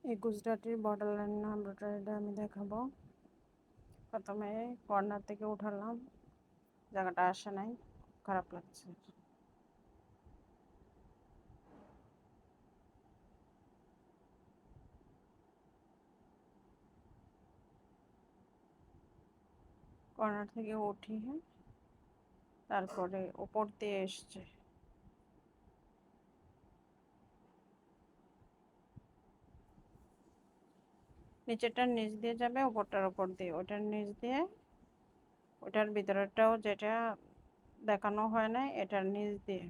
এই গুজরাটির border line এমব্রয়ডারিটা আমি দেখাবো। প্রথমে কর্নার থেকে উঠালাম, জায়গাটা আসে নাই, খারাপ লাগছে। কর্নার থেকে উঠিয়ে তারপরে উপর দিয়ে এসছে, নিচেরটার নিচ দিয়ে যাবে, উপরটার উপর দিয়ে, ওটার নিচ দিয়ে, ওটার ভিতরেরটাও যেটা দেখানো হয় না এটার নিচ দিয়ে,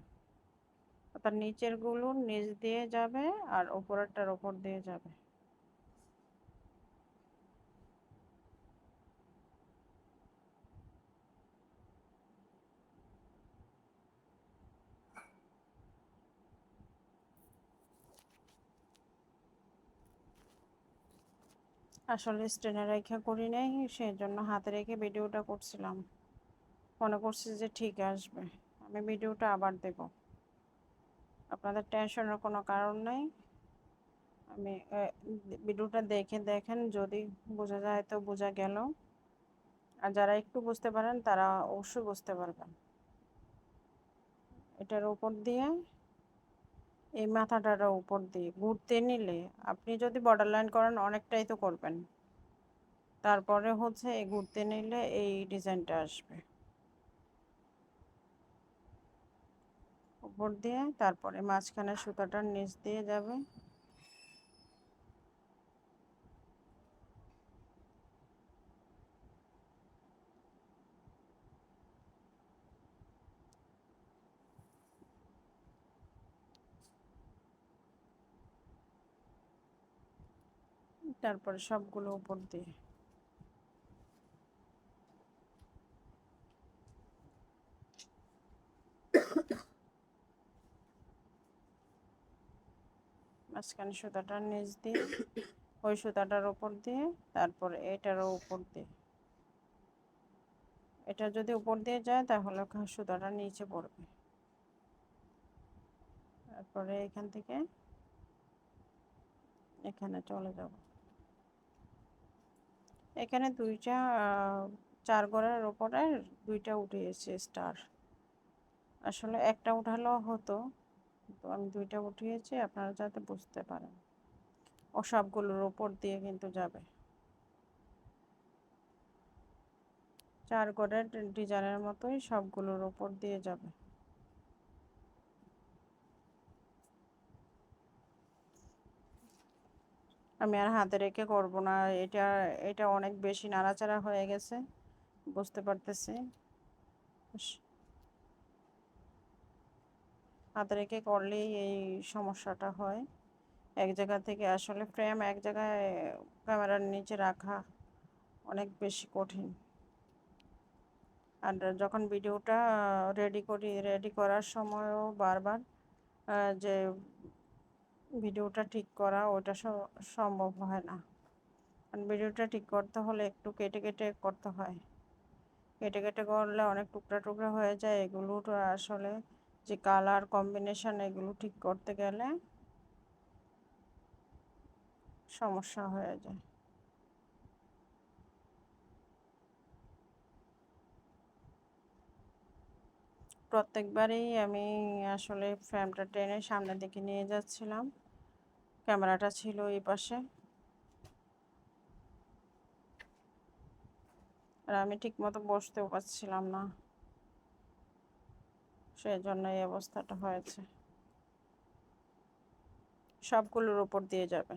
অর্থাৎ নিচের গুলো নিচ দিয়ে যাবে আর উপরেরটার উপর দিয়ে যাবে। আসলে স্ট্যান্ডে রেখে করি নাই, সেই জন্য হাতে রেখে ভিডিওটা করছিলাম, মনে করছি যে ঠিক আসবে। আমি ভিডিওটা আবার দেব, আপনাদের টেনশনের কোনো কারণ নেই। আমি ভিডিওটা দেখে দেখেন, যদি বোঝা যায় তো বোঝা গেল, আর যারা একটু বুঝতে পারেন তারা অবশ্যই বুঝতে পারবেন। এটার উপর দিয়ে, এই মাথাটার উপর দিয়ে ঘুরতে নিলে, আপনি যদি বর্ডার লাইন করেন অনেকটাই তো করবেন, তারপরে হচ্ছে এই ঘুরতে নিলে এই ডিজাইনটা আসবে উপর দিয়ে, তারপরে মাঝখানে সুতাটার নিচ দিয়ে যাবে, তারপরে সবগুলো উপর দিয়ে। মাঝখানে সুতাটার নিচ দিয়ে, ওই সুতাটার উপর দিয়ে, তারপরে এটারও উপর দিয়ে। এটা যদি উপর দিয়ে যায় তাহলে সুতাটা নিচে পড়বে, তারপরে এখান থেকে এখানে চলে যাব। এখানে দুইটা চার ঘরের ওপরে দুইটা উঠিয়েছে স্টার, আসলে একটা উঠালেও হতো, তো আমি দুইটা উঠিয়েছি আপনারা যাতে বুঝতে পারেন। ও সবগুলোর উপর দিয়ে কিন্তু যাবে, চার ঘরের ডিজাইনের মতোই সবগুলোর উপর দিয়ে যাবে। আমি আর হাতে রেখে করব না, এটা এটা অনেক বেশি নাড়াচাড়া হয়ে গেছে, বুঝতে পারতেছি। হাতে রেখে করলেই এই সমস্যাটা হয়, এক জায়গা থেকে আসলে ফ্রেম এক জায়গায় ক্যামেরার নিচে রাখা অনেক বেশি কঠিন। আর যখন ভিডিওটা রেডি করার সময়ও বারবার যে ভিডিওটা ঠিক করা ওটা সম্ভব হয় না, কারণ ভিডিওটা ঠিক করতে হলে একটু কেটে কেটে করতে হয়, কেটে কেটে করলে অনেক টুকরা টুকরা হয়ে যায়, এগুলো তো আসলে যে কালার কম্বিনেশন এগুলো ঠিক করতে গেলে সমস্যা হয়ে যায়। প্রত্যেকবারই আমি আসলে ফ্রেমটা টেনে সামনের দিকে নিয়ে যাচ্ছিলাম, ক্যামেরাটা ছিল এই পাশে, আর আমি ঠিক মতো বসতেও পারছিলাম না, সেই জন্য এই অবস্থাটা হয়েছে। সবগুলোর উপর দিয়ে যাবে,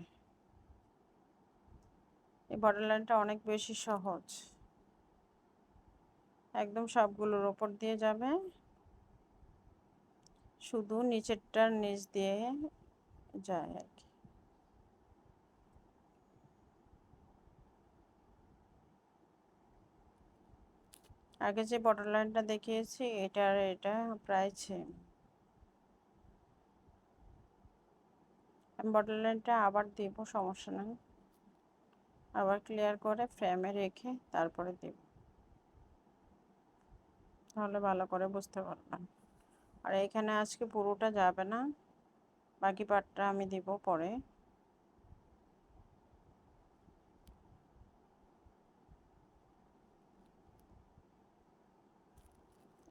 এই বর্ডার লাইনটা অনেক বেশি সহজ, একদম সবগুলোর উপর দিয়ে যাবে, শুধু নিচেরটার নিচ দিয়ে যায় আর কি। আগে যে বর্ডার লাইনটা দেখিয়েছি এটার এটা প্রায় সেম। আমি বর্ডার লাইনটা আবার দিব, সমস্যা নেই, আবার ক্লিয়ার করে ফ্রেমে রেখে তারপরে দিব, তাহলে ভালো করে বুঝতে পারবেন। আর এখানে আজকে পুরোটা যাবে না, বাকি পার্টটা আমি দিব পরে।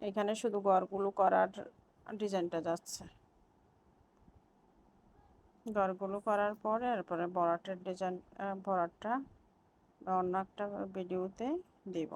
এখানে শুধু গড়গুলো করার ডিজাইনটা যাচ্ছে। গড়গুলো করার পরে এরপরে বড়াটার ডিজাইন, বড়াটা অন্য একটা ভিডিওতে দিব।